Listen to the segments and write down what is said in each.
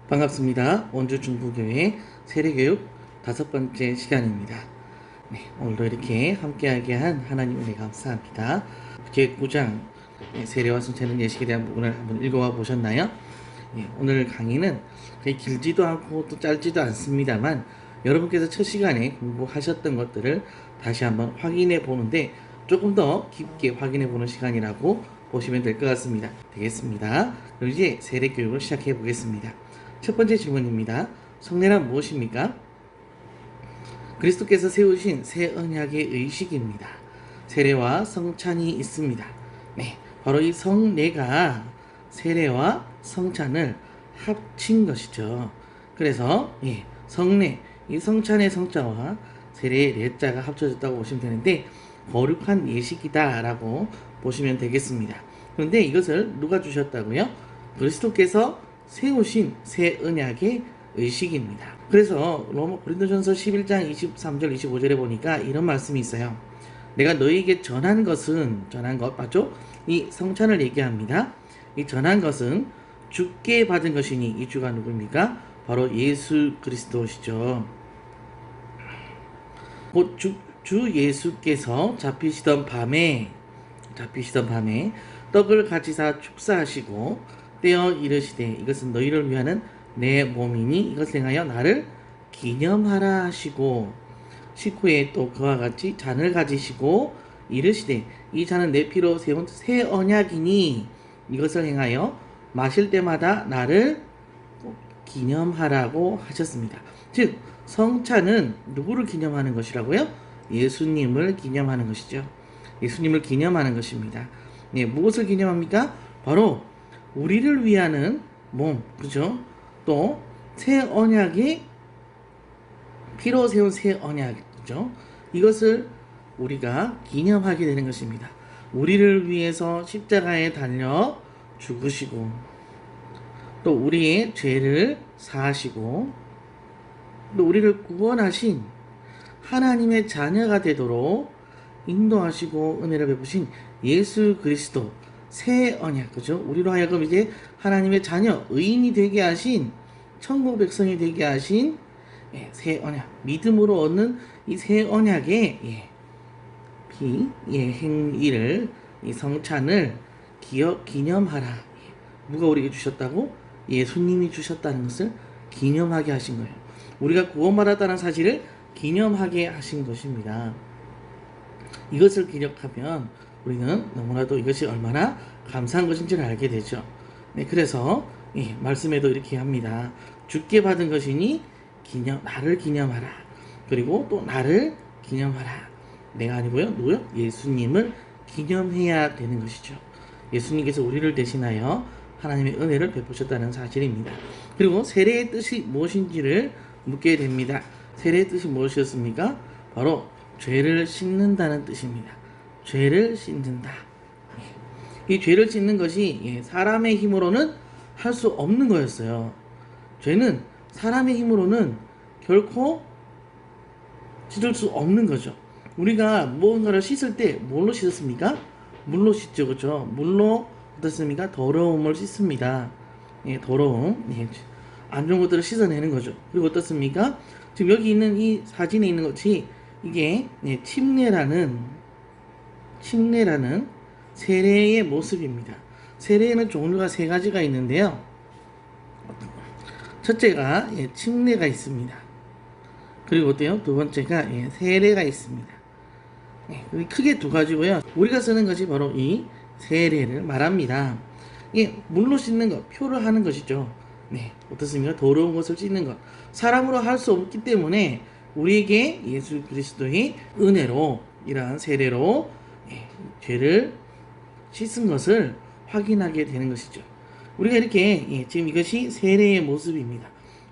반갑습니다. 원주 중부교회 세례교육 5번째 시간입니다. 오늘도 이렇게 함께하게 한 하나님 은혜 감사합니다. 제9장 세례와 성찬의 예식에 대한 부분을 한번 읽어와 보셨나요? 오늘 강의는 그렇게 길지도 않고 또 짧지도 않습니다만 여러분께서 첫 시간에 공부하셨던 것들을 다시 한번 확인해 보는데 조금 더 깊게 확인해 보는 시간이라고 보시면 될 것 같습니다. 되겠습니다. 그럼 이제 세례교육을 시작해 보겠습니다. 첫 번째 질문입니다. 성례란 무엇입니까? 그리스도께서 세우신 새 언약의 의식입니다. 세례와 성찬이 있습니다. 바로 이 성례가 세례와 성찬을 합친 것이죠. 그래서 성례, 이 성찬의 성자와 세례의례자가 합쳐졌다고 보시면 되는데 거룩한 예식이다 라고 보시면 되겠습니다. 그런데 이것을 누가 주셨다고요? 그리스도께서 세우신 새 언약의 의식입니다. 그래서 고린도전서 11장 23절 25절에 보니까 이런 말씀이 있어요. 내가 너희에게 전한 것 맞죠? 이 성찬을 얘기합니다. 이 전한 것은 주께 받은 것이니 이 주가 누구입니까? 바로 예수 그리스도시죠. 곧 주 예수께서 잡히시던 밤에 떡을 가지사 축사하시고 떼어 이르시되 이것은 너희를 위하는 내 몸이니 이것을 행하여 나를 기념하라 하시고 식후에 또 그와 같이 잔을 가지시고 이르시되 이 잔은 내 피로 세운 새 언약이니 이것을 행하여 마실 때마다 나를 기념하라고 하셨습니다. 즉 성찬은 누구를 기념하는 것이라고요? 예수님을 기념하는 것이죠. 예수님을 기념하는 것입니다. 무엇을 기념합니까? 바로 우리를 위하는 몸, 그죠? 또 새 언약이 피로 세운 새 언약이죠. 이것을 우리가 기념하게 되는 것입니다. 우리를 위해서 십자가에 달려 죽으시고 또 우리의 죄를 사하시고 또 우리를 구원하신 하나님의 자녀가 되도록 인도하시고 은혜를 베푸신 예수 그리스도 새 언약, 그죠? 우리로 하여금 이제 하나님의 자녀, 의인이 되게 하신, 천국 백성이 되게 하신 새 언약, 믿음으로 얻는 이 새 언약의 행위를, 이 성찬을 기념하라. 누가 우리에게 주셨다고? 예수님이 주셨다는 것을 기념하게 하신 거예요. 우리가 구원받았다는 사실을 기념하게 하신 것입니다. 이것을 기억하면 우리는 너무나도 이것이 얼마나 감사한 것인지를 알게 되죠. 그래서 말씀에도 이렇게 합니다. 주께 받은 것이니 나를 기념하라. 그리고 또 나를 기념하라. 내가 아니고요. 누구요? 예수님을 기념해야 되는 것이죠. 예수님께서 우리를 대신하여 하나님의 은혜를 베푸셨다는 사실입니다. 그리고 세례의 뜻이 무엇인지를 묻게 됩니다. 세례의 뜻이 무엇이었습니까? 바로 죄를 씻는다는 뜻입니다. 죄를 씻는다. 이 죄를 씻는 것이 사람의 힘으로는 할 수 없는 거였어요. 죄는 사람의 힘으로는 결코 씻을 수 없는 거죠. 우리가 무언가를 씻을 때 뭘로 씻었습니까? 물로 씻죠, 그렇죠? 물로 어떻습니까? 더러움을 씻습니다. 더러움, 안 좋은 것들을 씻어내는 거죠. 그리고 어떻습니까? 지금 여기 있는 이 사진에 있는 것이 이게 침례라는 세례의 모습입니다. 세례에는 종류가 3가지가 있는데요. 첫째가 침례가 있습니다. 그리고 어때요? 두 번째가 세례가 있습니다. 크게 2가지고요. 우리가 쓰는 것이 바로 이 세례를 말합니다. 물로 씻는 것, 표를 하는 것이죠. 어떻습니까? 더러운 것을 씻는 것. 사람으로 할 수 없기 때문에 우리에게 예수 그리스도의 은혜로 이러한 세례로 죄를 씻은 것을 확인하게 되는 것이죠. 우리가 이렇게 지금 이것이 세례의 모습입니다.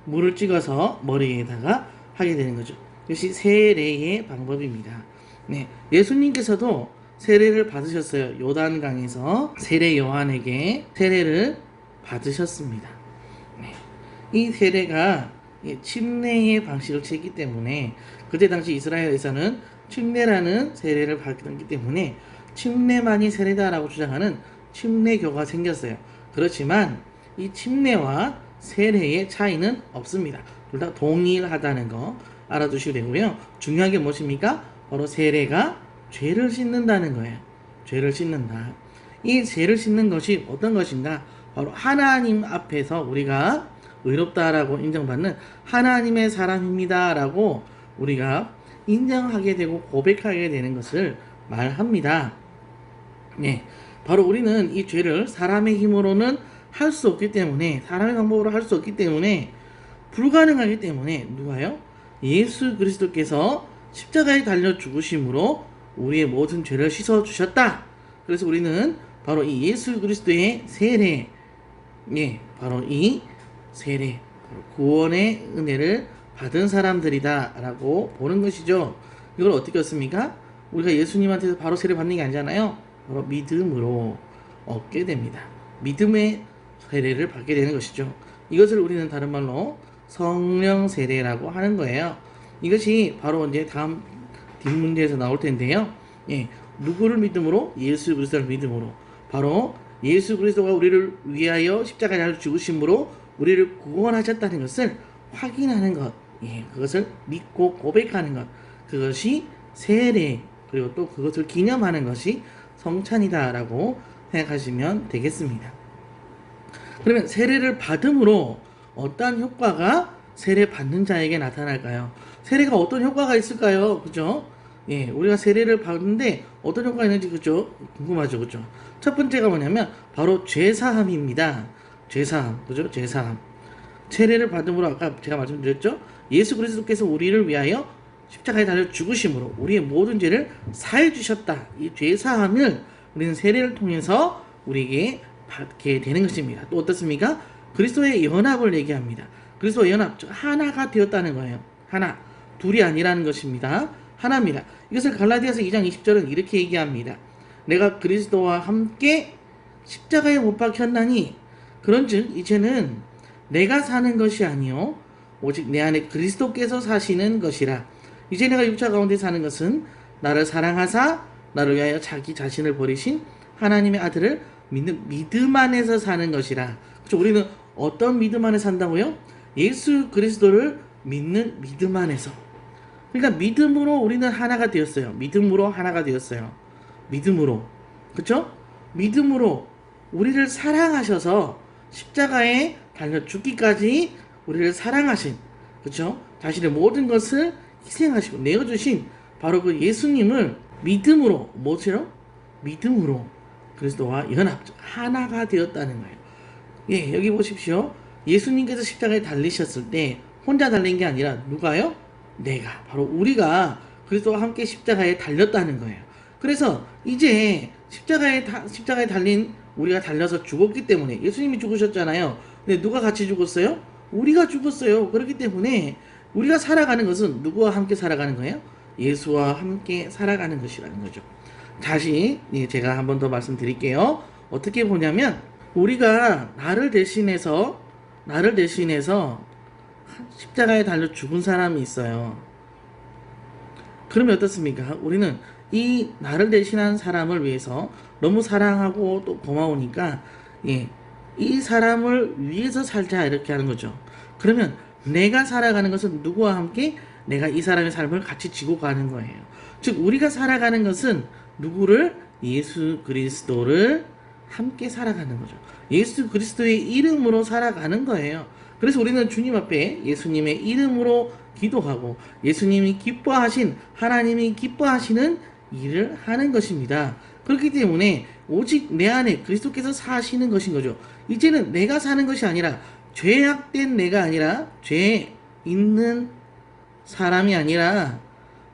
물을 찍어서 머리에다가 하게 되는 거죠. 이것이 세례의 방법입니다. 예수님께서도 세례를 받으셨어요. 요단강에서 세례 요한에게 세례를 받으셨습니다. 이 세례가 침례의 방식을 취했기 때문에 그때 당시 이스라엘에서는 침례라는 세례를 받기 때문에 침례만이 세례다라고 주장하는 침례교가 생겼어요. 그렇지만 이 침례와 세례의 차이는 없습니다. 둘 다 동일하다는 거 알아두시면 되고요. 중요한 게 무엇입니까? 바로 세례가 죄를 씻는다는 거예요. 죄를 씻는다. 이 죄를 씻는 것이 어떤 것인가? 바로 하나님 앞에서 우리가 의롭다라고 인정받는 하나님의 사람입니다라고 우리가 인정하게 되고 고백하게 되는 것을 말합니다. 네, 바로 우리는 이 죄를 사람의 힘으로는 할 수 없기 때문에, 사람의 방법으로 할 수 없기 때문에, 불가능하기 때문에 누가요? 예수 그리스도께서 십자가에 달려 죽으심으로 우리의 모든 죄를 씻어 주셨다. 그래서 우리는 바로 이 예수 그리스도의 세례, 바로 이 세례, 구원의 은혜를 받은 사람들이다라고 보는 것이죠. 이걸 어떻게 얻습니까? 우리가 예수님한테서 바로 세례 받는 게 아니잖아요. 바로 믿음으로 얻게 됩니다. 믿음의 세례를 받게 되는 것이죠. 이것을 우리는 다른 말로 성령 세례라고 하는 거예요. 이것이 바로 이제 다음 뒷문제에서 나올 텐데요. 누구를 믿음으로? 예수 그리스도를 믿음으로. 바로 예수 그리스도가 우리를 위하여 십자가에 달려 죽으심으로 우리를 구원하셨다는 것을 확인하는 것, 그것을 믿고 고백하는 것, 그것이 세례, 그리고 또 그것을 기념하는 것이 성찬이다라고 생각하시면 되겠습니다. 그러면 세례를 받음으로 어떤 효과가 세례 받는 자에게 나타날까요? 세례가 어떤 효과가 있을까요? 그죠? 우리가 세례를 받는데 어떤 효과가 있는지 그죠? 궁금하죠, 그죠? 첫 번째가 뭐냐면 바로 죄사함입니다. 죄사함, 그죠? 죄사함. 세례를 받음으로 아까 제가 말씀드렸죠? 예수 그리스도께서 우리를 위하여 십자가에 달려 죽으심으로 우리의 모든 죄를 사해 주셨다. 이 죄사함을 우리는 세례를 통해서 우리에게 받게 되는 것입니다. 또 어떻습니까? 그리스도의 연합을 얘기합니다. 그리스도의 연합, 하나가 되었다는 거예요. 하나, 둘이 아니라는 것입니다. 하나입니다. 이것을 갈라디아서 2장 20절은 이렇게 얘기합니다. 내가 그리스도와 함께 십자가에 못 박혔나니 그런즉 이제는 내가 사는 것이 아니요 오직 내 안에 그리스도께서 사시는 것이라. 이제 내가 육체 가운데 사는 것은 나를 사랑하사 나를 위하여 자기 자신을 버리신 하나님의 아들을 믿는 믿음 안에서 사는 것이라. 그렇죠? 우리는 어떤 믿음 안에 산다고요? 예수 그리스도를 믿는 믿음 안에서. 그러니까 믿음으로 우리는 하나가 되었어요. 믿음으로 하나가 되었어요. 믿음으로. 그렇죠? 믿음으로 우리를 사랑하셔서 십자가에 달려 죽기까지 우리를 사랑하신, 그렇죠? 자신의 모든 것을 희생하시고 내어주신 바로 그 예수님을 믿음으로, 뭐죠? 믿음으로 그리스도와 연합, 하나가 되었다는 거예요. 여기 보십시오. 예수님께서 십자가에 달리셨을 때 혼자 달린 게 아니라 누가요? 내가, 바로 우리가 그리스도와 함께 십자가에 달렸다는 거예요. 그래서 이제 십자가에 달린 우리가 달려서 죽었기 때문에, 예수님이 죽으셨잖아요. 근데 누가 같이 죽었어요? 우리가 죽었어요. 그렇기 때문에 우리가 살아가는 것은 누구와 함께 살아가는 거예요? 예수와 함께 살아가는 것이라는 거죠. 다시 제가 한 번 더 말씀드릴게요. 어떻게 보냐면 우리가 나를 대신해서 십자가에 달려 죽은 사람이 있어요. 그러면 어떻습니까? 우리는 이 나를 대신한 사람을 위해서 너무 사랑하고 또 고마우니까 이 사람을 위해서 살자 이렇게 하는 거죠. 그러면 내가 살아가는 것은 누구와 함께? 내가 이 사람의 삶을 같이 지고 가는 거예요. 즉 우리가 살아가는 것은 누구를? 예수 그리스도를 함께 살아가는 거죠. 예수 그리스도의 이름으로 살아가는 거예요. 그래서 우리는 주님 앞에 예수님의 이름으로 기도하고 예수님이 기뻐하신, 하나님이 기뻐하시는 일을 하는 것입니다. 그렇기 때문에 오직 내 안에 그리스도께서 사시는 것인 거죠. 이제는 내가 사는 것이 아니라, 죄악된 내가 아니라, 죄 있는 사람이 아니라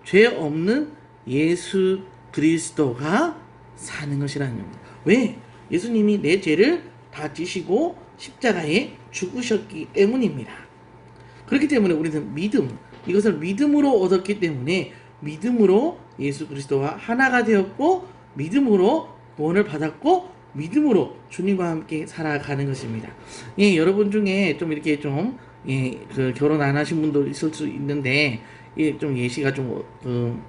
죄 없는 예수 그리스도가 사는 것이라는 겁니다. 왜? 예수님이 내 죄를 다 지시고 십자가에 죽으셨기 때문입니다. 그렇기 때문에 우리는 믿음, 이것을 믿음으로 얻었기 때문에 믿음으로 예수 그리스도와 하나가 되었고, 믿음으로 구원을 받았고, 믿음으로 주님과 함께 살아가는 것입니다. 여러분 중에 좀 이렇게 좀 그 결혼 안 하신 분도 있을 수 있는데 좀 예시가 좀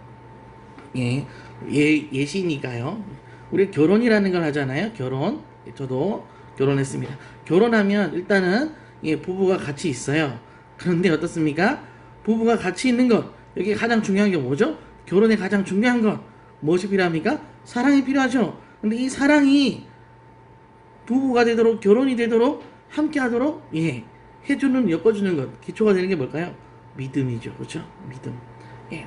예시니까요. 우리 결혼이라는 걸 하잖아요. 결혼. 저도 결혼했습니다. 결혼하면 일단은 부부가 같이 있어요. 그런데 어떻습니까? 부부가 같이 있는 것, 여기 가장 중요한 게 뭐죠? 결혼에 가장 중요한 것 무엇이 필요합니까? 사랑이 필요하죠. 근데 이 사랑이 부부가 되도록, 결혼이 되도록, 함께 하도록 해주는, 엮어주는 것, 기초가 되는 게 뭘까요? 믿음이죠. 그렇죠? 믿음.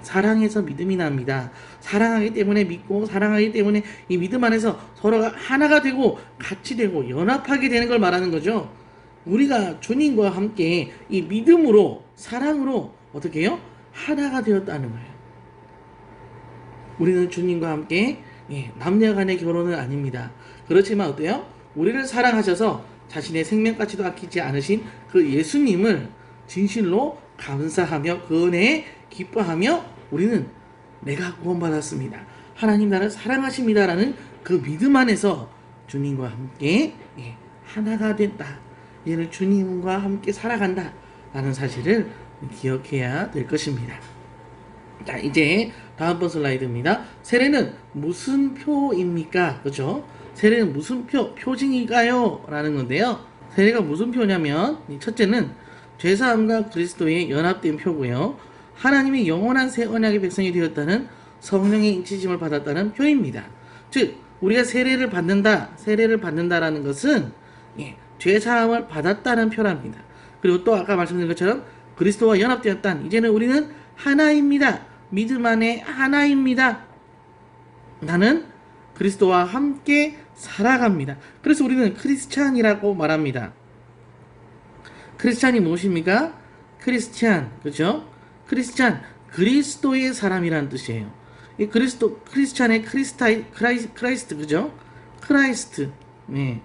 사랑해서 믿음이 납니다. 사랑하기 때문에 믿고, 사랑하기 때문에 이 믿음 안에서 서로가 하나가 되고 같이 되고 연합하게 되는 걸 말하는 거죠. 우리가 주님과 함께 이 믿음으로, 사랑으로 어떻게 해요? 하나가 되었다는 거예요. 우리는 주님과 함께 남녀 간의 결혼은 아닙니다. 그렇지만 어때요? 우리를 사랑하셔서 자신의 생명까지도 아끼지 않으신 그 예수님을 진실로 감사하며 그 은혜에 기뻐하며 우리는 내가 구원받았습니다. 하나님 나를 사랑하십니다라는 그 믿음 안에서 주님과 함께 하나가 된다. 얘는 주님과 함께 살아간다 라는 사실을 기억해야 될 것입니다. 자, 이제 다음번 슬라이드입니다. 세례는 무슨 표입니까? 그렇죠? 세례는 무슨 표징일까요? 라는 건데요. 세례가 무슨 표냐면 첫째는 죄사함과 그리스도의 연합된 표고요. 하나님의 영원한 새 언약의 백성이 되었다는 성령의 인치심을 받았다는 표입니다. 즉 우리가 세례를 받는다라는 것은 죄사함을 받았다는 표랍니다. 그리고 또 아까 말씀드린 것처럼 그리스도와 연합되었다. 이제는 우리는 하나입니다. 믿음 안에 하나입니다. 나는 그리스도와 함께 살아갑니다. 그래서 우리는 크리스찬이라고 말합니다. 크리스찬이 무엇입니까? 크리스찬, 그죠? 크리스찬, 그리스도의 사람이라는 뜻이에요. 이 크리스찬의 크라이스트, 그죠? 크라이스트.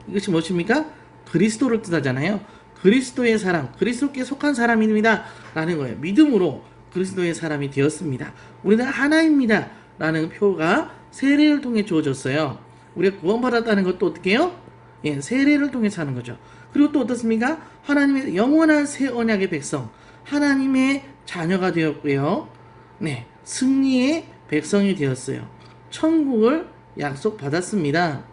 이것이 무엇입니까? 그리스도를 뜻하잖아요. 그리스도의 사람, 그리스도께 속한 사람입니다. 라는 거예요. 믿음으로 그리스도의 사람이 되었습니다. 우리는 하나입니다. 라는 표가 세례를 통해 주어졌어요. 우리가 구원받았다는 것도 어떻게 해요? 세례를 통해 사는 거죠. 그리고 또 어떻습니까? 하나님의 영원한 새 언약의 백성, 하나님의 자녀가 되었고요. 승리의 백성이 되었어요. 천국을 약속받았습니다.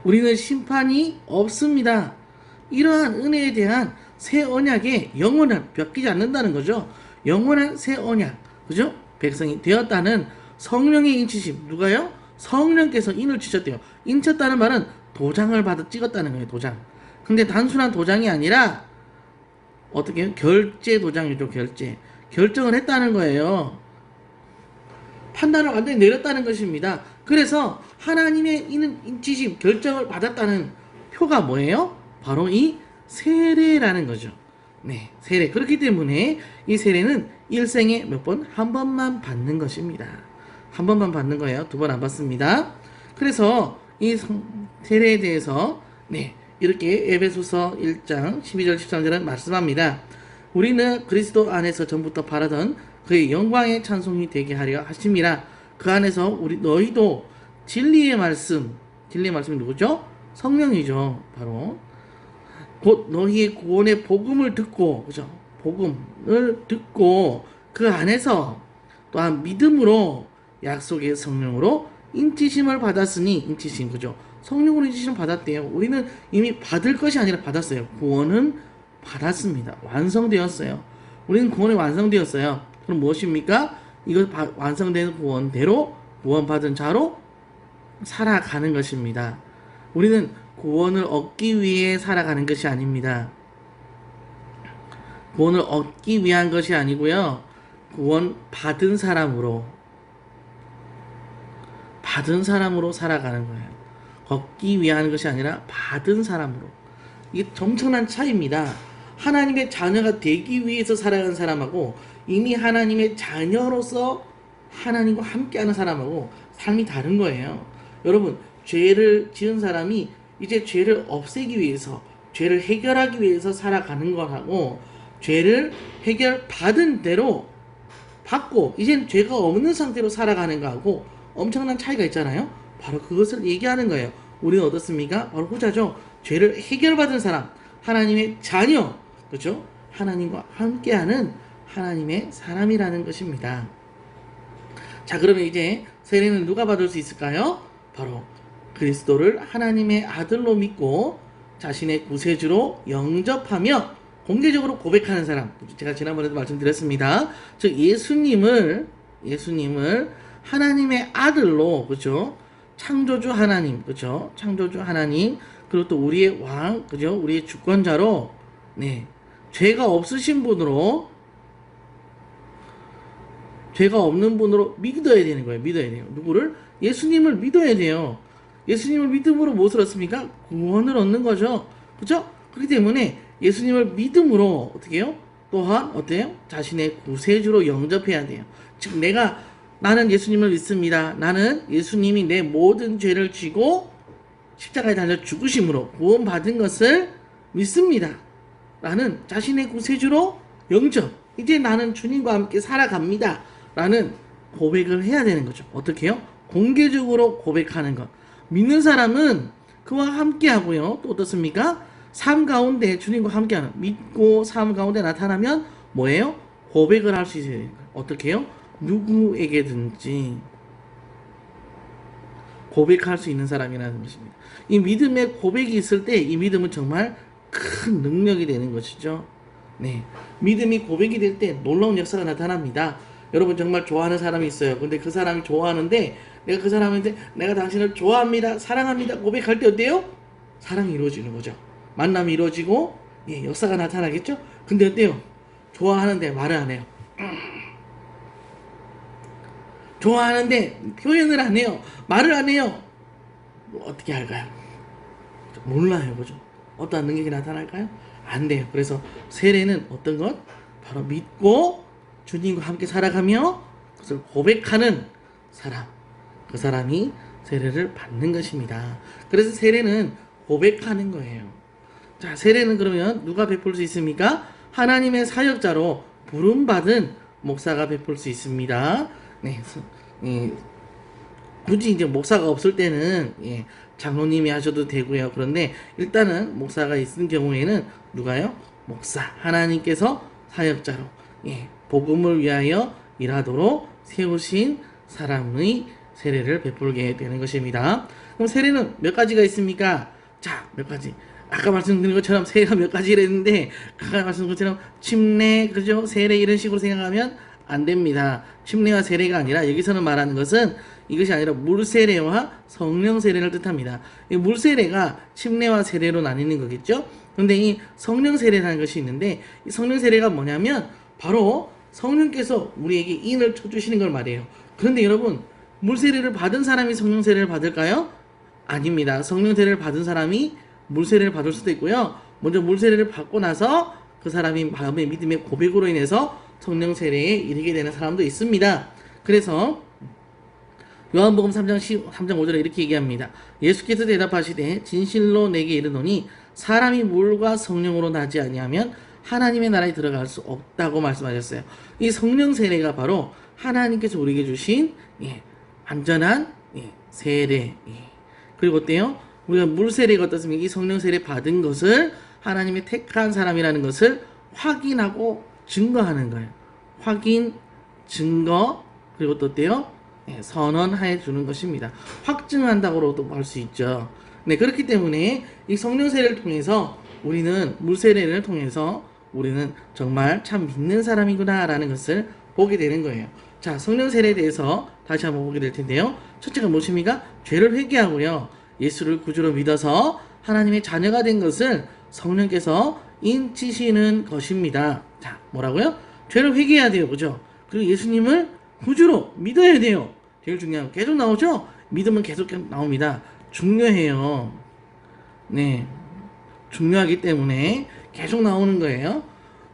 우리는 심판이 없습니다. 이러한 은혜에 대한 새 언약의 영원한, 바뀌지 않는다는 거죠. 영원한 새 언약, 그죠? 백성이 되었다는 성령의 인치심. 누가요? 성령께서 인을 치셨대요. 인쳤다는 말은 도장을 받아 찍었다는 거예요. 도장. 근데 단순한 도장이 아니라 어떻게 해요? 결제 도장이죠. 결정을 했다는 거예요. 판단을 완전히 내렸다는 것입니다. 그래서 하나님의 인치심, 결정을 받았다는 표가 뭐예요? 바로 이 세례라는 거죠. 세례. 그렇기 때문에 이 세례는 일생에 몇 번? 한 번만 받는 것입니다. 한 번만 받는 거예요. 두 번 안 받습니다. 그래서 이 세례에 대해서 이렇게 에베소서 1장 12절 13절은 말씀합니다. 우리는 그리스도 안에서 전부터 바라던 그의 영광의 찬송이 되게 하려 하심이라. 그 안에서 너희도 진리의 말씀이 누구죠? 성령이죠. 바로 곧 너희의 구원의 복음을 듣고, 그죠? 복음을 듣고 그 안에서 또한 믿음으로 약속의 성령으로 인치심을 받았으니, 인치심, 그죠? 성령으로 인치심 받았대요. 우리는 이미 받을 것이 아니라 받았어요. 구원은 받았습니다. 완성되었어요. 우리는 구원이 완성되었어요. 그럼 무엇입니까? 이거 완성된 구원대로 구원받은 자로 살아가는 것입니다. 우리는 구원을 얻기 위해 살아가는 것이 아닙니다. 구원을 얻기 위한 것이 아니고요. 구원 받은 사람으로 살아가는 거예요. 얻기 위한 것이 아니라 받은 사람으로. 이게 엄청난 차이입니다. 하나님의 자녀가 되기 위해서 살아가는 사람하고 이미 하나님의 자녀로서 하나님과 함께하는 사람하고 삶이 다른 거예요. 여러분, 죄를 지은 사람이 이제 죄를 없애기 위해서, 죄를 해결하기 위해서 살아가는 거하고, 죄를 해결받은 대로 받고 이젠 죄가 없는 상태로 살아가는 거하고 엄청난 차이가 있잖아요. 바로 그것을 얘기하는 거예요. 우리는 어떻습니까? 바로 후자죠. 죄를 해결받은 사람, 하나님의 자녀, 그렇죠? 하나님과 함께하는 하나님의 사람이라는 것입니다. 자, 그러면 이제 세례는 누가 받을 수 있을까요? 바로 그리스도를 하나님의 아들로 믿고 자신의 구세주로 영접하며 공개적으로 고백하는 사람. 제가 지난번에도 말씀드렸습니다. 즉 예수님을 하나님의 아들로, 그죠? 창조주 하나님, 그죠? 창조주 하나님, 그리고 또 우리의 왕, 그죠? 우리의 주권자로, 네, 죄가 없으신 분으로, 죄가 없는 분으로 믿어야 되는 거예요. 믿어야 돼요. 누구를? 예수님을 믿어야 돼요. 예수님을 믿음으로 무엇을 얻습니까? 구원을 얻는 거죠. 그죠? 그렇기 때문에 예수님을 믿음으로 어떻게 해요? 또한 어때요? 자신의 구세주로 영접해야 돼요. 즉 나는 예수님을 믿습니다. 나는 예수님이 내 모든 죄를 지고 십자가에 달려 죽으심으로 구원받은 것을 믿습니다. 라는 자신의 구세주로 영접. 이제 나는 주님과 함께 살아갑니다. 라는 고백을 해야 되는 거죠. 어떻게 해요? 공개적으로 고백하는 것. 믿는 사람은 그와 함께 하고요. 또 어떻습니까? 삶 가운데 주님과 함께하는, 믿고 삶 가운데 나타나면 뭐예요? 고백을 할 수 있어야 돼요. 어떻게 해요? 누구에게든지 고백할 수 있는 사람이라는 것입니다. 이 믿음의 고백이 있을 때 이 믿음은 정말 큰 능력이 되는 것이죠. 네, 믿음이 고백이 될 때 놀라운 역사가 나타납니다. 여러분 정말 좋아하는 사람이 있어요. 근데 그 사람이 좋아하는데 내가 그 사람한테 내가 당신을 좋아합니다, 사랑합니다 고백할 때 어때요? 사랑이 이루어지는 거죠. 만남이 이루어지고 역사가 나타나겠죠. 근데 어때요? 좋아하는데 말을 안 해요. 좋아하는데 표현을 안 해요. 말을 안 해요. 어떻게 할까요? 몰라요. 그죠? 어떠한 능력이 나타날까요? 안 돼요. 그래서 세례는 어떤 것? 바로 믿고 주님과 함께 살아가며 그것을 고백하는 사람, 그 사람이 세례를 받는 것입니다. 그래서 세례는 고백하는 거예요. 자, 세례는 그러면 누가 베풀 수 있습니까? 하나님의 사역자로 부름받은 목사가 베풀 수 있습니다. 네, 굳이 이제 목사가 없을 때는 장로님이 하셔도 되고요. 그런데 일단은 목사가 있는 경우에는 누가요? 목사, 하나님께서 사역자로 복음을 위하여 일하도록 세우신 사람의 세례를 베풀게 되는 것입니다. 그럼 세례는 몇 가지가 있습니까? 자, 몇 가지. 아까 말씀드린 것처럼 세례가 몇 가지랬는데 아까 말씀드린 것처럼 침례, 그죠? 세례 이런 식으로 생각하면 안 됩니다. 침례와 세례가 아니라 여기서는 말하는 것은 이것이 아니라 물세례와 성령 세례를 뜻합니다. 이 물세례가 침례와 세례로 나뉘는 거겠죠? 그런데 이 성령 세례라는 것이 있는데 이 성령 세례가 뭐냐면 바로 성령께서 우리에게 인을 쳐주시는 걸 말해요. 그런데 여러분 물세례를 받은 사람이 성령 세례를 받을까요? 아닙니다. 성령 세례를 받은 사람이 물세례를 받을 수도 있고요. 먼저 물세례를 받고 나서 그 사람이 마음의 믿음의 고백으로 인해서 성령 세례에 이르게 되는 사람도 있습니다. 그래서 요한복음 3장 5절에 이렇게 얘기합니다. 예수께서 대답하시되 진실로 내게 이르노니 사람이 물과 성령으로 나지 아니하면 하나님의 나라에 들어갈 수 없다고 말씀하셨어요. 이 성령 세례가 바로 하나님께서 우리에게 주신 안전한 세례. 그리고 어때요? 우리가 물 세례가 어떻습니까? 이 성령 세례 받은 것을 하나님의 택한 사람이라는 것을 확인하고 증거하는 거예요. 확인, 증거, 그리고 또 어때요? 선언해 주는 것입니다. 확증한다고도 할 수 있죠. 네, 그렇기 때문에 이 성령 세례를 통해서 우리는 물 세례를 통해서 우리는 정말 참 믿는 사람이구나라는 것을 보게 되는 거예요. 자, 성령 세례에 대해서 다시 한번 보게 될 텐데요. 첫째가 무엇입니까? 죄를 회개하고요. 예수를 구주로 믿어서 하나님의 자녀가 된 것을 성령께서 인치시는 것입니다. 자, 뭐라고요? 죄를 회개해야 돼요. 그죠? 그리고 예수님을 구주로 믿어야 돼요. 제일 중요한 거 계속 나오죠? 믿음은 계속 나옵니다. 중요해요. 네. 중요하기 때문에 계속 나오는 거예요.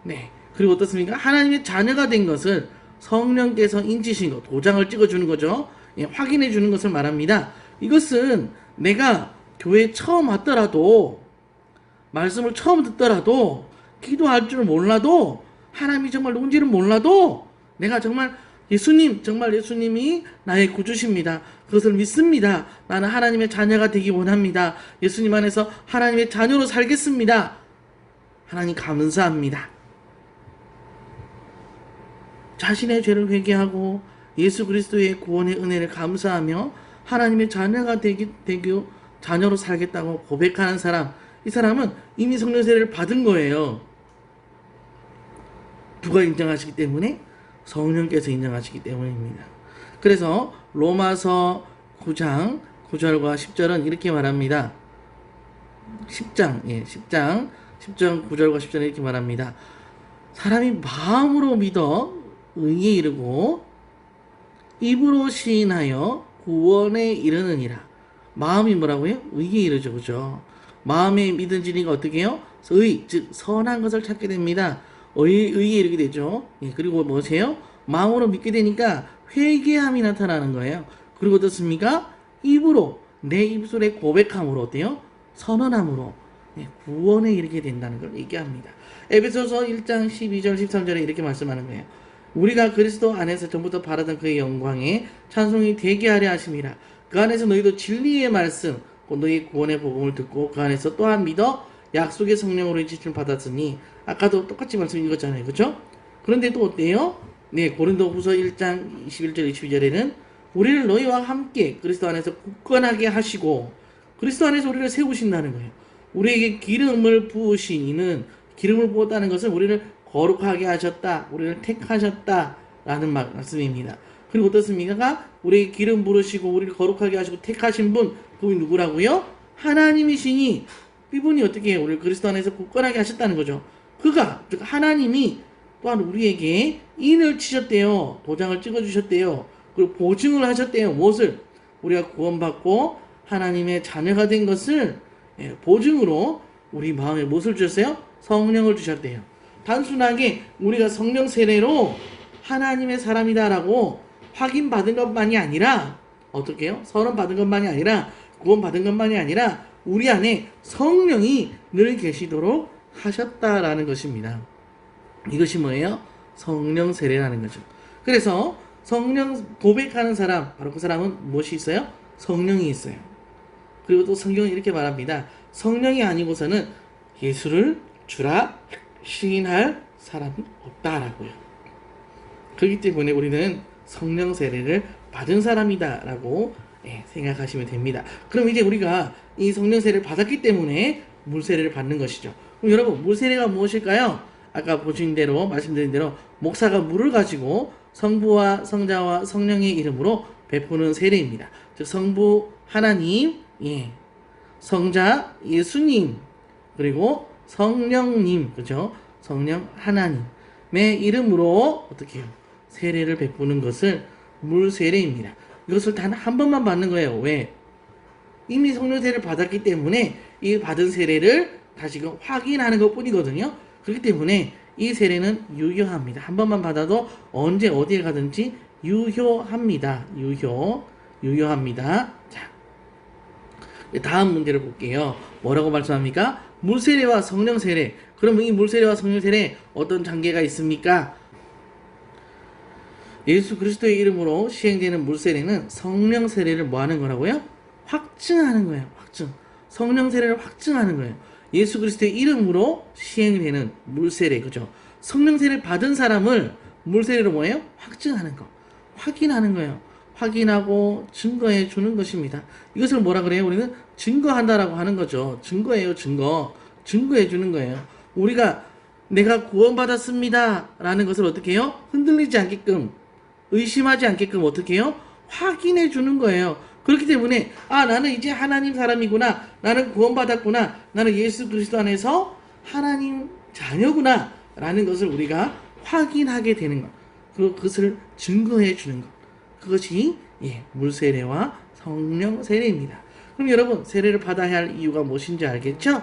네. 그리고 어떻습니까? 하나님의 자녀가 된 것을 성령께서 인치신 것, 도장을 찍어주는 거죠. 확인해 주는 것을 말합니다. 이것은 내가 교회에 처음 왔더라도, 말씀을 처음 듣더라도, 기도할 줄 몰라도, 하나님이 정말 누군지를 몰라도, 내가 정말 정말 예수님이 나의 구주십니다. 그것을 믿습니다. 나는 하나님의 자녀가 되기 원합니다. 예수님 안에서 하나님의 자녀로 살겠습니다. 하나님 감사합니다. 자신의 죄를 회개하고 예수 그리스도의 구원의 은혜를 감사하며 하나님의 자녀가 자녀로 살겠다고 고백하는 사람, 이 사람은 이미 성령 세례를 받은 거예요. 누가 인정하시기 때문에? 성령께서 인정하시기 때문입니다. 그래서 로마서 9장 9절과 10절은 이렇게 말합니다. 10장 9절과 10절은 이렇게 말합니다. 사람이 마음으로 믿어 의에 이르고 입으로 시인하여 구원에 이르느니라. 마음이 뭐라고요? 의에 이르죠. 그죠? 마음에 믿은 진리가 어떻게 해요? 의, 즉 선한 것을 찾게 됩니다. 의에 이르게 되죠. 그리고 뭐세요? 마음으로 믿게 되니까 회개함이 나타나는 거예요. 그리고 어떻습니까? 입으로, 내 입술에 고백함으로 어때요? 선언함으로 구원에 이르게 된다는 걸 얘기합니다. 에베소서 1장 12절 13절에 이렇게 말씀하는 거예요. 우리가 그리스도 안에서 전부터 바라던 그의 영광에 찬송이 되게 하려 하심이라. 그 안에서 너희도 진리의 말씀 곧 너희 구원의 복음을 듣고 그 안에서 또한 믿어 약속의 성령으로 인치심을 받았으니, 아까도 똑같이 말씀 읽었잖아요. 그렇죠? 그런데 또 어때요? 고린도후서 1장 21절 22절에는 우리를 너희와 함께 그리스도 안에서 굳건하게 하시고 그리스도 안에서 우리를 세우신다는 거예요. 우리에게 기름을 부으신 이는, 기름을 부었다는 것은 우리를 거룩하게 하셨다, 우리를 택하셨다라는 말씀입니다. 그리고 어떻습니까? 우리에게 기름 부으시고 우리를 거룩하게 하시고 택하신 분, 그분이 누구라고요? 하나님이시니, 이분이 어떻게 해요? 우리를 그리스도 안에서 굳건하게 하셨다는 거죠. 그가, 즉 하나님이 또한 우리에게 인을 치셨대요. 도장을 찍어주셨대요. 그리고 보증을 하셨대요. 무엇을? 우리가 구원받고 하나님의 자녀가 된 것을 보증으로 우리 마음에 무엇을 주셨어요? 성령을 주셨대요. 단순하게 우리가 성령 세례로 하나님의 사람이다라고 확인받은 것만이 아니라, 어떻게 해요? 선언받은 것만이 아니라, 구원받은 것만이 아니라 우리 안에 성령이 늘 계시도록 하셨다라는 것입니다. 이것이 뭐예요? 성령 세례라는 거죠. 그래서 성령 고백하는 사람, 바로 그 사람은 무엇이 있어요? 성령이 있어요. 그리고 또 성경은 이렇게 말합니다. 성령이 아니고서는 예수를 주라 시인할 사람이 없다라고요. 그렇기 때문에 우리는 성령 세례를 받은 사람이다라고 생각하시면 됩니다. 그럼 이제 우리가 이 성령 세례를 받았기 때문에 물 세례를 받는 것이죠. 그럼 여러분, 물 세례가 무엇일까요? 아까 보신 대로, 말씀드린 대로 목사가 물을 가지고 성부와 성자와 성령의 이름으로 베푸는 세례입니다. 즉 성부 하나님, 성자 예수님, 그리고 성령님, 그죠? 성령 하나님의 이름으로 어떻게 해요? 세례를 베푸는 것을 물 세례입니다. 이것을 단 한 번만 받는 거예요. 왜? 이미 성령 세례를 받았기 때문에 이 받은 세례를 다시금 확인하는 것 뿐이거든요. 그렇기 때문에 이 세례는 유효합니다. 한 번만 받아도 언제 어디에 가든지 유효합니다. 유효합니다. 자, 다음 문제를 볼게요. 뭐라고 말씀합니까? 물세례와 성령세례. 그럼 이 물세례와 성령세례에 어떤 관계가 있습니까? 예수 그리스도의 이름으로 시행되는 물세례는 성령세례를 뭐 하는 거라고요? 확증하는 거예요. 확증. 성령세례를 확증하는 거예요. 예수 그리스도의 이름으로 시행되는 물세례, 그죠? 성령세례를 받은 사람을 물세례로 뭐예요? 확증하는 거, 확인하는 거예요. 확인하고 증거해 주는 것입니다. 이것을 뭐라 그래요? 우리는 증거한다라고 하는 거죠. 증거예요, 증거. 증거해 주는 거예요. 우리가 내가 구원받았습니다 라는 것을 어떻게 해요? 흔들리지 않게끔, 의심하지 않게끔 어떻게 해요? 확인해 주는 거예요. 그렇기 때문에 나는 이제 하나님 사람이구나, 나는 구원받았구나, 나는 예수 그리스도 안에서 하나님 자녀구나 라는 것을 우리가 확인하게 되는 것, 그것을 증거해 주는 것, 그것이 물세례와 성령 세례입니다. 그럼 여러분, 세례를 받아야 할 이유가 무엇인지 알겠죠?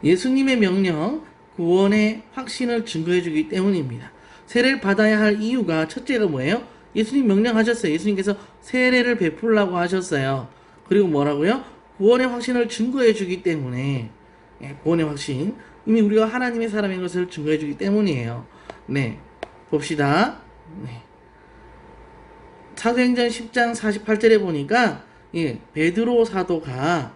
예수님의 명령, 구원의 확신을 증거해 주기 때문입니다. 세례를 받아야 할 이유가 첫째가 뭐예요? 예수님 명령하셨어요. 예수님께서 세례를 베풀라고 하셨어요. 그리고 뭐라고요? 구원의 확신을 증거해 주기 때문에, 구원의 확신, 이미 우리가 하나님의 사람인 것을 증거해 주기 때문이에요. 봅시다. 사도행전 10장 48절에 보니까 베드로 사도가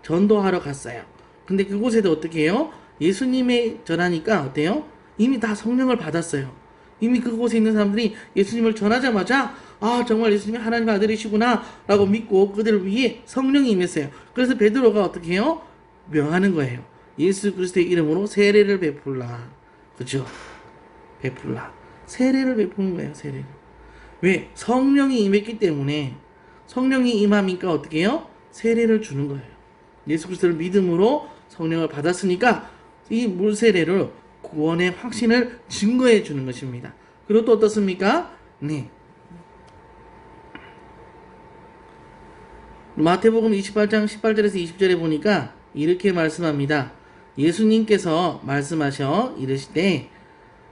전도하러 갔어요. 근데 그곳에도 어떻게 해요? 예수님의 전하니까 어때요? 이미 다 성령을 받았어요. 이미 그곳에 있는 사람들이 예수님을 전하자마자 아 정말 예수님이 하나님의 아들이시구나 라고 믿고 그들을 위해 성령이 임했어요. 그래서 베드로가 어떻게 해요? 명하는 거예요. 예수 그리스도의 이름으로 세례를 베풀라. 그죠? 베풀라. 세례를 베푸는 거예요. 세례를. 왜? 성령이 임했기 때문에 성령이 임하니까 어떻게 해요? 세례를 주는 거예요. 예수 그리스도를 믿음으로 성령을 받았으니까 이 물세례를 구원의 확신을 증거해 주는 것입니다. 그리고 또 어떻습니까? 네. 마태복음 28장 18절에서 20절에 보니까 이렇게 말씀합니다. 예수님께서 말씀하셔 이르시되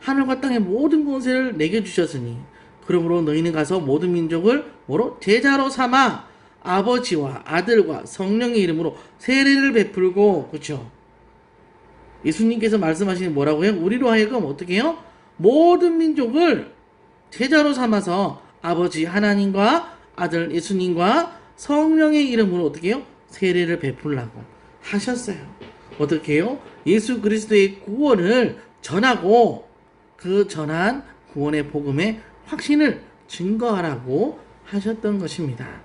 하늘과 땅의 모든 권세를 내게 주셨으니 그러므로 너희는 가서 모든 민족을 뭐로? 제자로 삼아 아버지와 아들과 성령의 이름으로 세례를 베풀고 그렇죠? 예수님께서 말씀하시는 뭐라고요? 우리로 하여금 어떻게 해요? 모든 민족을 제자로 삼아서 아버지 하나님과 아들 예수님과 성령의 이름으로 어떻게 해요? 세례를 베풀라고 하셨어요. 어떻게 해요? 예수 그리스도의 구원을 전하고 그 전한 구원의 복음의 확신을 증거하라고 하셨던 것입니다.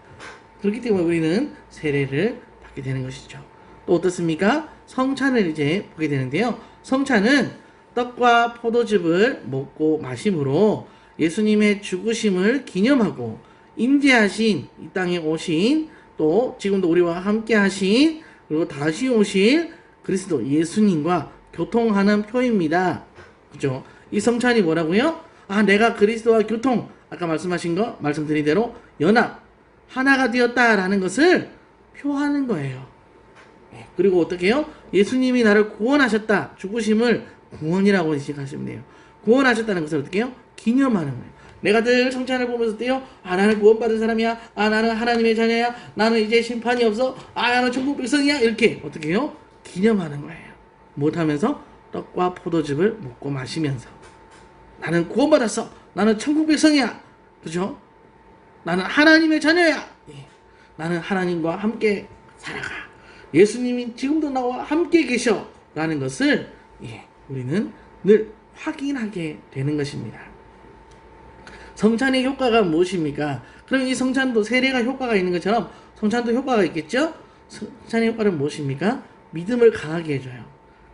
그렇기 때문에 우리는 세례를 받게 되는 것이죠. 또 어떻습니까? 성찬을 이제 보게 되는데요. 성찬은 떡과 포도즙을 먹고 마심으로 예수님의 죽으심을 기념하고 임재하신 이 땅에 오신 또 지금도 우리와 함께 하신 그리고 다시 오실 그리스도 예수님과 교통하는 표입니다. 그죠? 이 성찬이 뭐라고요? 아, 내가 그리스도와 교통, 아까 말씀하신 거, 말씀드린 대로 연합, 하나가 되었다라는 것을 표하는 거예요. 그리고 어떻게 해요? 예수님이 나를 구원하셨다. 죽으심을 구원이라고 인식하시면 돼요. 구원하셨다는 것을 어떻게 해요? 기념하는 거예요. 내가 늘 성찬을 보면서 어때요? 아, 나는 구원받은 사람이야. 아, 나는 하나님의 자녀야. 나는 이제 심판이 없어. 아, 나는 천국 백성이야. 이렇게 어떻게 해요? 기념하는 거예요. 못하면서 떡과 포도즙을 먹고 마시면서 나는 구원받았어. 나는 천국 백성이야. 그죠? 나는 하나님의 자녀야. 예. 나는 하나님과 함께 살아가. 예수님이 지금도 나와 함께 계셔. 라는 것을 우리는 늘 확인하게 되는 것입니다. 성찬의 효과가 무엇입니까? 그럼 이 성찬도 세례가 효과가 있는 것처럼 성찬도 효과가 있겠죠? 성찬의 효과는 무엇입니까? 믿음을 강하게 해줘요.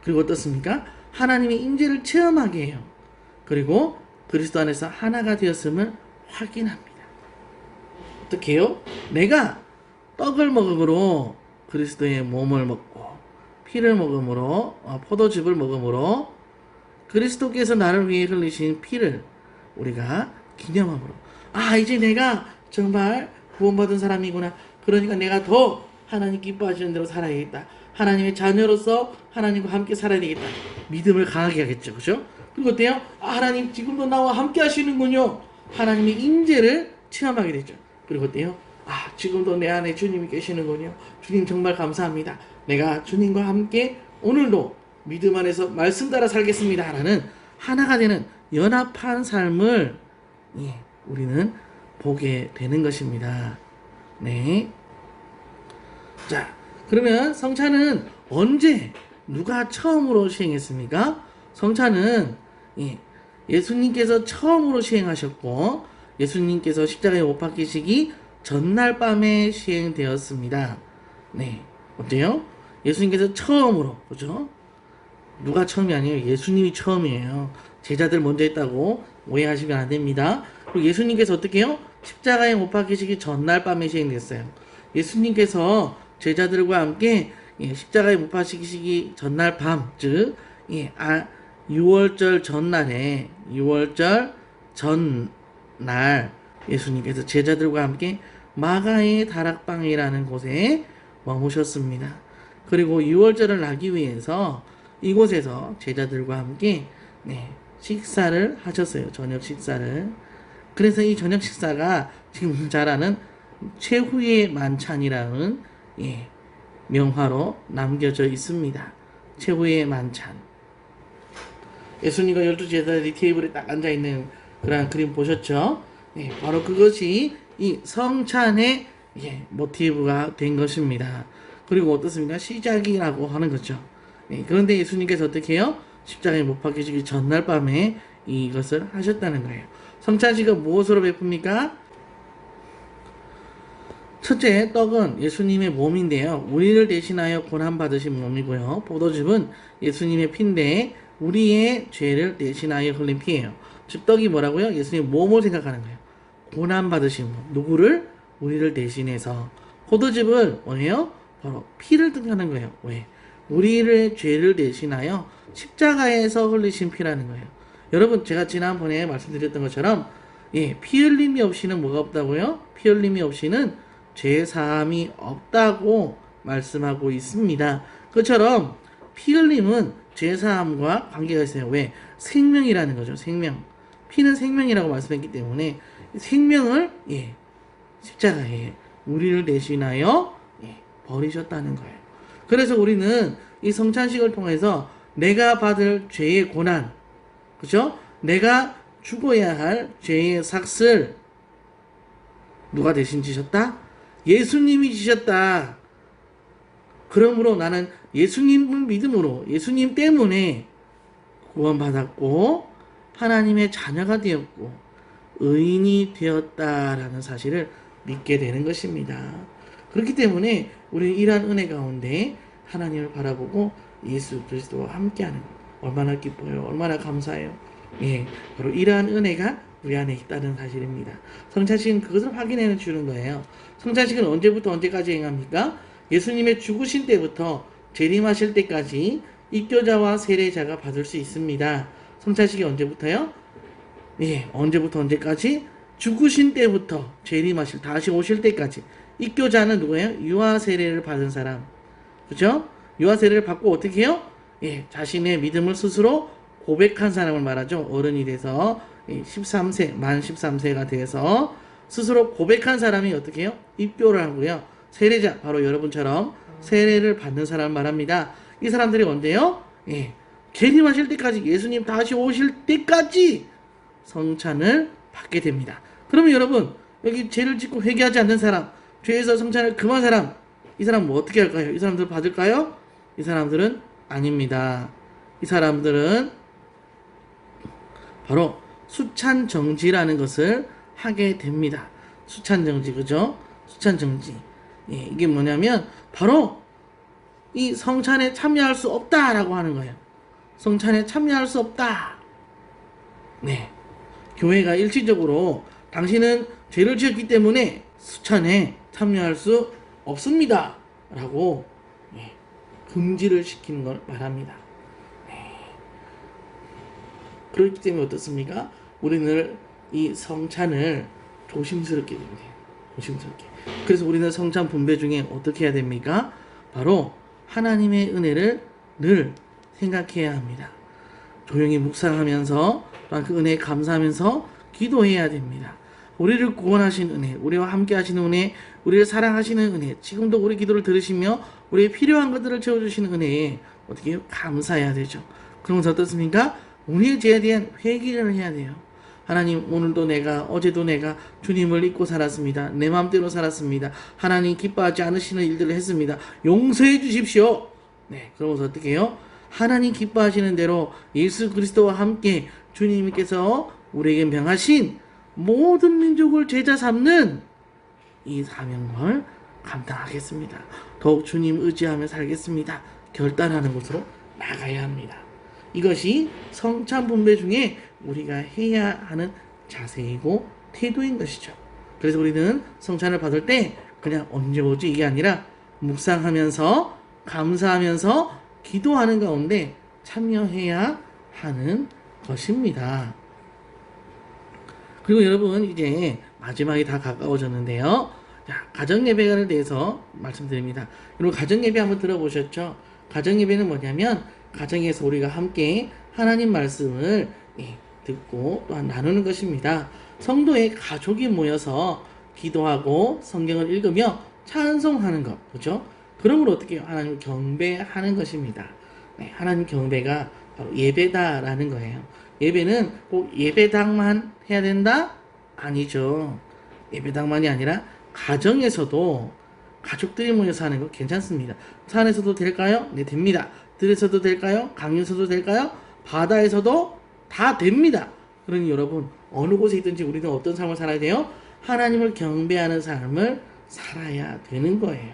그리고 어떻습니까? 하나님의 임재를 체험하게 해요. 그리고 그리스도 안에서 하나가 되었음을 확인합니다. 어떻게 해요? 내가 떡을 먹음으로 그리스도의 몸을 먹고 피를 먹음으로 포도즙을 먹음으로 그리스도께서 나를 위해 흘리신 피를 우리가 기념함으로 아 이제 내가 정말 구원받은 사람이구나. 그러니까 내가 더 하나님 기뻐하시는 대로 살아야겠다. 하나님의 자녀로서 하나님과 함께 살아야 되겠다. 믿음을 강하게 하겠죠. 그죠? 그리고 어때요? 아, 하나님 지금도 나와 함께 하시는군요. 하나님의 임재를 체험하게 되죠. 그리고 어때요? 아, 지금도 내 안에 주님이 계시는군요. 주님 정말 감사합니다. 내가 주님과 함께 오늘도 믿음 안에서 말씀 따라 살겠습니다. 라는 하나가 되는 연합한 삶을 우리는 보게 되는 것입니다. 네. 자, 그러면 성찬은 언제 누가 처음으로 시행했습니까? 성찬은 예수님께서 처음으로 시행하셨고 예수님께서 십자가에 못 박히시기 전날 밤에 시행되었습니다. 네, 어때요? 예수님께서 처음으로, 그죠? 누가 처음이 아니에요. 예수님이 처음이에요. 제자들 먼저 했다고 오해하시면 안 됩니다. 그리고 예수님께서 어떻게 해요? 십자가에 못 박히시기 전날 밤에 시행됐어요. 예수님께서 제자들과 함께 십자가에 못 박히시기 전날 밤, 즉 6월절 전날에 6월절 전날 예수님께서 제자들과 함께 마가의 다락방이라는 곳에 머무셨습니다. 그리고 6월절을 나기 위해서 이곳에서 제자들과 함께 식사를 하셨어요. 저녁 식사를. 그래서 이 저녁 식사가 지금 잘 아는 최후의 만찬이라는 명화로 남겨져 있습니다. 최후의 만찬. 예수님과 12제자들이 테이블에 딱 앉아있는 그런 그림 보셨죠? 바로 그것이 이 성찬의 모티브가 된 것입니다. 그리고 어떻습니까? 시작이라고 하는 거죠. 그런데 예수님께서 어떻게 해요? 십자가에 못 박히시기 전날 밤에 이것을 하셨다는 거예요. 성찬식은 무엇으로 베풉니까? 첫째, 떡은 예수님의 몸인데요. 우리를 대신하여 고난받으신 몸이고요. 포도즙은 예수님의 피인데 우리의 죄를 대신하여 흘린 피예요. 즉 떡이 뭐라고요? 예수님의 몸을 생각하는 거예요. 고난받으신 몸. 누구를? 우리를 대신해서. 포도즙은 뭐예요? 바로 피를 뜻하는 거예요. 왜? 우리의 죄를 대신하여 십자가에서 흘리신 피라는 거예요. 여러분, 제가 지난번에 말씀드렸던 것처럼 피 흘림이 없이는 뭐가 없다고요? 피 흘림이 없이는 죄 사함이 없다고 말씀하고 있습니다. 그처럼 피 흘림은 죄 사함과 관계가 있어요. 왜? 생명이라는 거죠. 생명. 피는 생명이라고 말씀했기 때문에 생명을 십자가에 우리를 대신하여 버리셨다는 거예요. 그래서 우리는 이 성찬식을 통해서 내가 받을 죄의 고난, 그죠? 내가 죽어야 할 죄의 삭슬 누가 대신 지셨다? 예수님이 지셨다. 그러므로 나는 예수님을 믿음으로 예수님 때문에 구원받았고 하나님의 자녀가 되었고 의인이 되었다라는 사실을 믿게 되는 것입니다. 그렇기 때문에 우리는 이러한 은혜 가운데 하나님을 바라보고 예수 그리스도와 함께하는 것 얼마나 기뻐요. 얼마나 감사해요. 바로 이러한 은혜가 우리 안에 있다는 사실입니다. 성찬식은 그것을 확인해 주는 거예요. 성찬식은 언제부터 언제까지 행합니까? 예수님의 죽으신 때부터 재림하실 때까지 입교자와 세례자가 받을 수 있습니다. 성찬식이 언제부터요? 언제부터 언제까지? 죽으신 때부터 재림하실 다시 오실 때까지. 입교자는 누구예요? 유아 세례를 받은 사람. 그죠? 유아 세례를 받고 어떻게 해요? 자신의 믿음을 스스로 고백한 사람을 말하죠. 어른이 돼서 13세, 만 13세가 돼서 스스로 고백한 사람이 어떻게 해요? 입교를 하고요. 세례자, 바로 여러분처럼 세례를 받는 사람 말합니다. 이 사람들이 언제요? 재림하실 때까지, 예수님 다시 오실 때까지 성찬을 받게 됩니다. 그러면 여러분, 여기 죄를 짓고 회개하지 않는 사람, 죄에서 성찬을 금한 사람, 이 사람 뭐 어떻게 할까요? 이 사람들 받을까요? 이 사람들은 아닙니다. 이 사람들은 바로 수찬정지라는 것을 하게 됩니다. 수찬정지, 그죠? 수찬정지. 이게 뭐냐면 바로 이 성찬에 참여할 수 없다라고 하는 거예요. 성찬에 참여할 수 없다. 교회가 일시적으로 당신은 죄를 지었기 때문에 수찬에 참여할 수 없습니다. 라고 금지를 시키는 걸 말합니다. 그렇기 때문에 어떻습니까? 우리는 이 성찬을 조심스럽게 됩니다. 조심스럽게. 그래서 우리는 성찬 분배 중에 어떻게 해야 됩니까? 바로 하나님의 은혜를 늘 생각해야 합니다. 조용히 묵상하면서 그 은혜에 감사하면서 기도해야 됩니다. 우리를 구원하신 은혜, 우리와 함께 하시는 은혜, 우리를 사랑하시는 은혜, 지금도 우리 기도를 들으시며 우리의 필요한 것들을 채워주시는 은혜에 어떻게 해요? 감사해야 되죠. 그러면서 어떻습니까? 우리의 죄에 대한 회개를 해야 돼요. 하나님, 오늘도 내가, 어제도 내가 주님을 잊고 살았습니다. 내 마음대로 살았습니다. 하나님 기뻐하지 않으시는 일들을 했습니다. 용서해 주십시오. 그러면서 어떻게 해요? 하나님 기뻐하시는 대로 예수 그리스도와 함께 주님께서 우리에게 명하신 모든 민족을 제자 삼는 이 사명을 감당하겠습니다. 더욱 주님 의지하며 살겠습니다. 결단하는 곳으로 나가야 합니다. 이것이 성찬 분배 중에 우리가 해야 하는 자세이고 태도인 것이죠. 그래서 우리는 성찬을 받을 때 그냥 언제 오지 이게 아니라 묵상하면서 감사하면서 기도하는 가운데 참여해야 하는 것입니다. 그리고 여러분, 이제 마지막이 다 가까워졌는데요. 자, 가정예배에 대해서 말씀드립니다. 여러분, 가정예배 한번 들어보셨죠? 가정예배는 뭐냐면 가정에서 우리가 함께 하나님 말씀을 듣고 또한 나누는 것입니다. 성도의 가족이 모여서 기도하고 성경을 읽으며 찬송하는 것, 그렇죠? 그러므로 어떻게 해요? 하나님 경배하는 것입니다. 하나님 경배가 바로 예배다라는 거예요. 예배는 꼭 예배당만 해야 된다? 아니죠. 예배당만이 아니라 가정에서도 가족들이 모여서 하는 거 괜찮습니다. 산에서도 될까요? 네, 됩니다. 들에서도 될까요? 강에서도 될까요? 바다에서도 다 됩니다. 그러니 여러분 어느 곳에 있든지 우리는 어떤 삶을 살아야 돼요? 하나님을 경배하는 삶을 살아야 되는 거예요.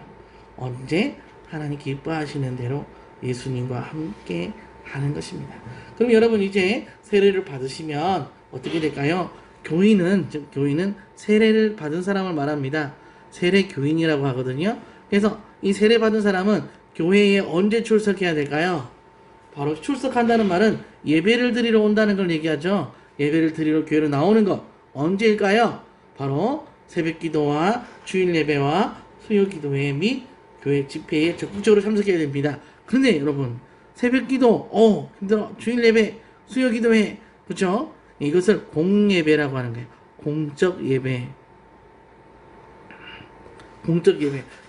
언제? 하나님 기뻐하시는 대로 예수님과 함께 하는 것입니다. 그럼 여러분 이제 세례를 받으시면 어떻게 될까요? 교인은 세례를 받은 사람을 말합니다. 세례 교인이라고 하거든요. 그래서 이 세례 받은 사람은 교회에 언제 출석해야 될까요? 바로 출석한다는 말은 예배를 드리러 온다는 걸 얘기하죠. 예배를 드리러 교회로 나오는 것 언제일까요? 바로 새벽 기도와 주일 예배와 수요 기도회 및 교회 집회에 적극적으로 참석해야 됩니다. 그런데 여러분 새벽 기도 힘들어. 주일 예배 수요 기도회 그렇죠? 이것을 공예배라고 하는 거예요. 공적 예배.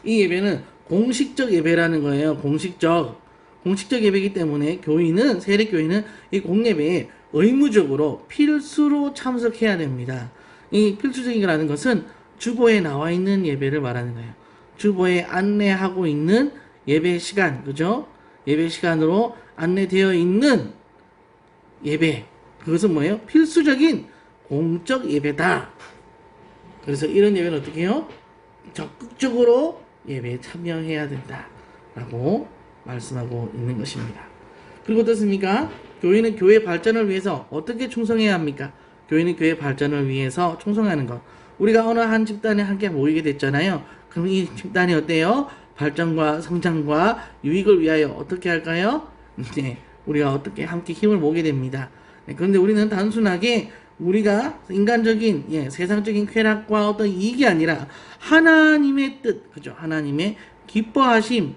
이 예배는 공식적 예배라는 거예요. 공식적 예배이기 때문에 세례 교인은 이 공예배에 의무적으로 필수로 참석해야 됩니다. 이 필수적이라는 것은 주보에 나와 있는 예배를 말하는 거예요. 주보에 안내하고 있는 예배 시간, 그죠? 예배 시간으로 안내되어 있는 예배. 그것은 뭐예요? 필수적인 공적 예배다. 그래서 이런 예배는 어떻게 해요? 적극적으로 예배에 참여해야 된다. 라고 말씀하고 있는 것입니다. 그리고 어떻습니까? 교회는 교회 발전을 위해서 어떻게 충성해야 합니까? 교회는 교회 발전을 위해서 충성하는 것. 우리가 어느 한 집단에 함께 모이게 됐잖아요. 그럼 이 집단이 어때요? 발전과 성장과 유익을 위하여 어떻게 할까요? 네, 우리가 어떻게 함께 힘을 모으게 됩니다. 네, 그런데 우리는 단순하게 우리가 인간적인 세상적인 쾌락과 어떤 이익이 아니라 하나님의 뜻, 그죠? 하나님의 기뻐하심을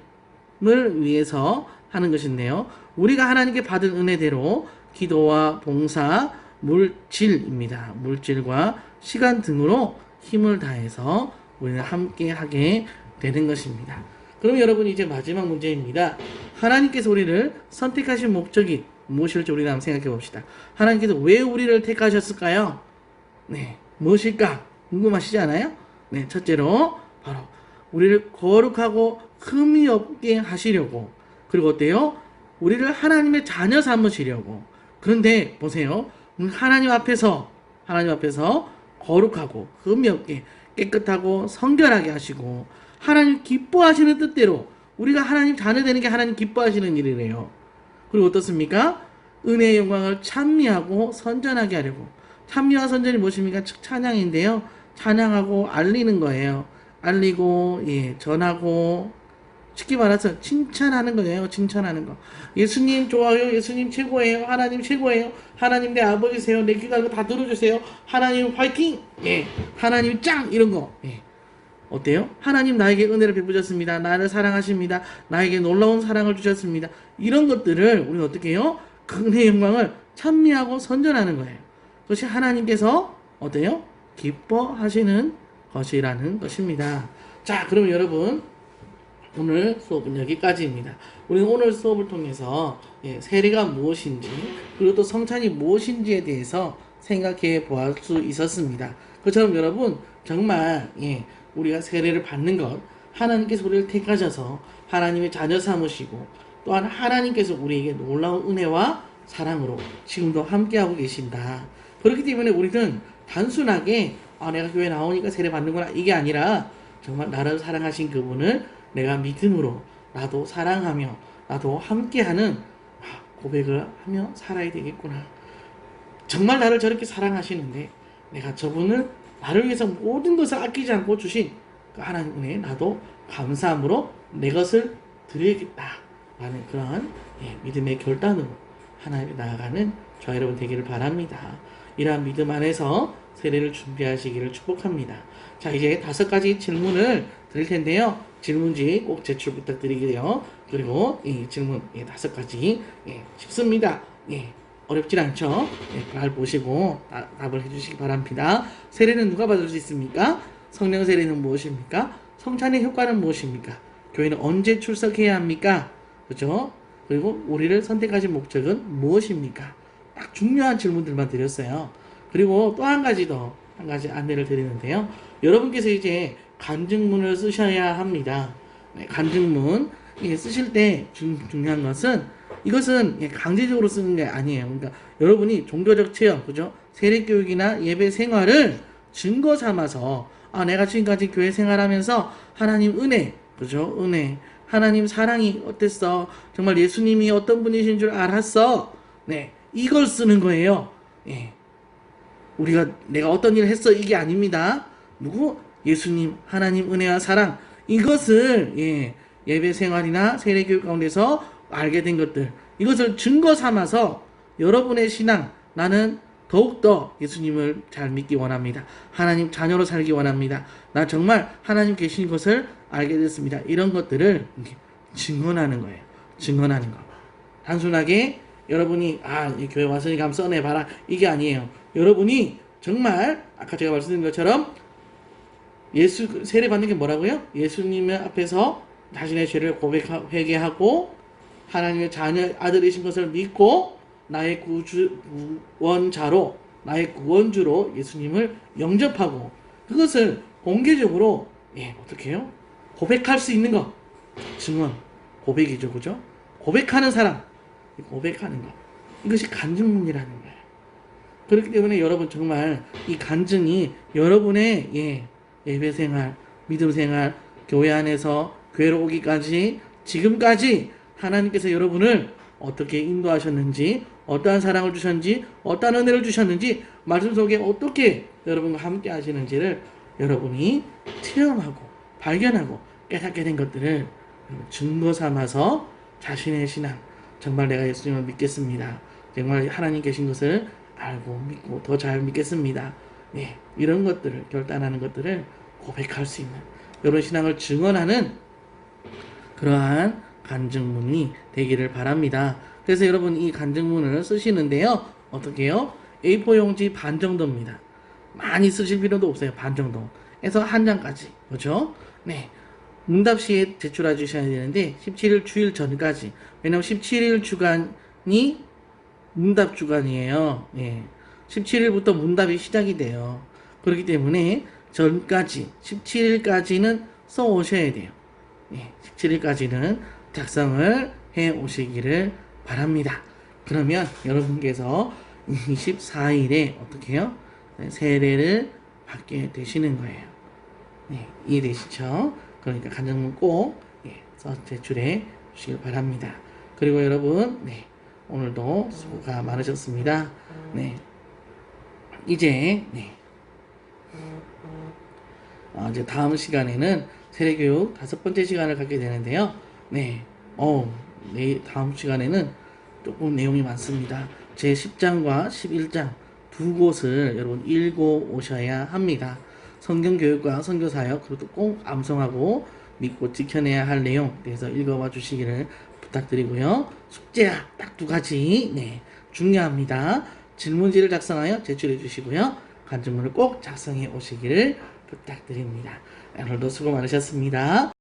위해서 하는 것인데요. 우리가 하나님께 받은 은혜대로 기도와 봉사, 물질입니다. 물질과 시간 등으로 힘을 다해서 우리는 함께 하게 되는 것입니다. 그럼 여러분 이제 마지막 문제입니다. 하나님께서 우리를 선택하신 목적이 무엇일지 우리가 한번 생각해 봅시다. 하나님께서 왜 우리를 택하셨을까요? 네, 무엇일까? 궁금하시지 않아요? 네, 첫째로 바로 우리를 거룩하고 흠이 없게 하시려고, 그리고 어때요? 우리를 하나님의 자녀 삼으시려고. 그런데 보세요. 하나님 앞에서 거룩하고 흠이 없게 깨끗하고 성결하게 하시고 하나님 기뻐하시는 뜻대로 우리가 하나님 자녀 되는 게 하나님 기뻐하시는 일이래요. 그리고 어떻습니까? 은혜의 영광을 찬미하고 선전하게 하려고. 찬미와 선전이 무엇입니까? 찬양인데요. 찬양하고 알리는 거예요. 알리고 전하고 쉽게 말해서 칭찬하는 거예요. 칭찬하는 거. 예수님 좋아요. 예수님 최고예요. 하나님 최고예요. 하나님 내 아버지세요. 내 기도 다 들어주세요. 하나님 화이팅. 하나님 짱 이런 거. 어때요? 하나님 나에게 은혜를 베푸셨습니다. 나를 사랑하십니다. 나에게 놀라운 사랑을 주셨습니다. 이런 것들을 우리는 어떻게 해요? 그 은혜의 영광을 찬미하고 선전하는 거예요. 그것이 하나님께서 어때요? 기뻐하시는 것이라는 것입니다. 자, 그럼 여러분 오늘 수업은 여기까지입니다. 우리는 오늘 수업을 통해서 세례가 무엇인지 그리고 또 성찬이 무엇인지에 대해서 생각해 보았 수 있었습니다. 그처럼 여러분 정말 우리가 세례를 받는 것 하나님께서 우리를 택하셔서 하나님의 자녀 삼으시고 또한 하나님께서 우리에게 놀라운 은혜와 사랑으로 지금도 함께하고 계신다. 그렇기 때문에 우리는 단순하게 내가 교회 나오니까 세례 받는구나 이게 아니라 정말 나를 사랑하신 그분을 내가 믿음으로 나도 사랑하며 나도 함께하는 고백을 하며 살아야 되겠구나. 정말 나를 저렇게 사랑하시는데 내가 저분을 나를 위해서 모든 것을 아끼지 않고 주신 그 하나님 은혜에 나도 감사함으로 내 것을 드려야겠다 라는 그런 믿음의 결단으로 하나님께 나아가는 저와 여러분 되기를 바랍니다. 이러한 믿음 안에서 세례를 준비하시기를 축복합니다. 자, 이제 5가지 질문을 드릴 텐데요. 질문지 꼭 제출 부탁드리고요. 그리고 이 질문 5가지 쉽습니다. 어렵진 않죠? 잘 보시고 답을 해주시기 바랍니다. 세례는 누가 받을 수 있습니까? 성령 세례는 무엇입니까? 성찬의 효과는 무엇입니까? 교회는 언제 출석해야 합니까? 그죠? 그리고 우리를 선택하신 목적은 무엇입니까? 딱 중요한 질문들만 드렸어요. 그리고 또 한 가지 안내를 드리는데요. 여러분께서 이제 간증문을 쓰셔야 합니다. 간증문 쓰실 때 중요한 것은 이것은 강제적으로 쓰는 게 아니에요. 그러니까 여러분이 종교적 체험, 그죠? 세례교육이나 예배 생활을 증거 삼아서 내가 지금까지 교회 생활하면서 하나님 은혜, 그죠? 은혜, 하나님 사랑이 어땠어? 정말 예수님이 어떤 분이신 줄 알았어? 네, 이걸 쓰는 거예요. 예. 내가 어떤 일을 했어 이게 아닙니다. 예수님, 하나님 은혜와 사랑 이것을 예배 생활이나 세례교육 가운데서 알게 된 것들 이것을 증거 삼아서 여러분의 신앙 나는 더욱더 예수님을 잘 믿기 원합니다. 하나님 자녀로 살기 원합니다. 나 정말 하나님 계신 것을 알게 됐습니다. 이런 것들을 증언하는 거예요. 증언하는 거. 단순하게 여러분이 이 교회 와서 한번 써내봐라 이게 아니에요. 여러분이 정말 아까 제가 말씀드린 것처럼 세례 받는 게 뭐라고요? 예수님 앞에서 자신의 죄를 회개하고 하나님의 자녀 아들이신 것을 믿고 나의 구원자로 나의 구원주로 예수님을 영접하고 그것을 공개적으로 어떻게 해요? 고백할 수 있는 거 증언 고백이죠, 그죠? 고백하는 사람 고백하는 거 이것이 간증문이라는 거예요. 그렇기 때문에 여러분 정말 이 간증이 여러분의 예배생활, 믿음생활, 교회 안에서 교회로 오기까지 지금까지 하나님께서 여러분을 어떻게 인도하셨는지 어떠한 사랑을 주셨는지 어떠한 은혜를 주셨는지 말씀 속에 어떻게 여러분과 함께 하시는지를 여러분이 체험하고 발견하고 깨닫게 된 것들을 증거 삼아서 자신의 신앙 정말 내가 예수님을 믿겠습니다. 정말 하나님 계신 것을 알고 믿고 더 잘 믿겠습니다. 이런 것들을 결단하는 것들을 고백할 수 있는 여러분 신앙을 증언하는 그러한 간증문이 되기를 바랍니다. 그래서 여러분 이 간증문을 쓰시는데요. 어떻게 해요? A4 용지 반 정도입니다. 많이 쓰실 필요도 없어요. 반 정도. 해서 한 장까지. 그렇죠? 네. 문답 시에 제출해 주셔야 되는데 17일 주일 전까지. 왜냐면 17일 주간이 문답 주간이에요. 17일부터 문답이 시작이 돼요. 그렇기 때문에 전까지 17일까지는 써 오셔야 돼요. 17일까지는 작성을 해 오시기를 바랍니다. 그러면 여러분께서 24일에 어떻게 해요? 세례를 받게 되시는 거예요. 이해되시죠? 그러니까 간증문 꼭 써 제출해 주시길 바랍니다. 그리고 여러분 오늘도 수고가 많으셨습니다. 이제 이제 다음 시간에는 세례교육 5번째 시간을 갖게 되는데요. 다음 시간에는 조금 내용이 많습니다. 제 10장과 11장 두 곳을 여러분 읽고 오셔야 합니다. 성경교육과 선교사역 그것도 꼭 암송하고 믿고 지켜내야 할 내용 그래서 읽어봐 주시기를 부탁드리고요. 숙제야 딱 2가지 중요합니다. 질문지를 작성하여 제출해 주시고요. 간증문을 꼭 작성해 오시기를 부탁드립니다. 오늘도 수고 많으셨습니다.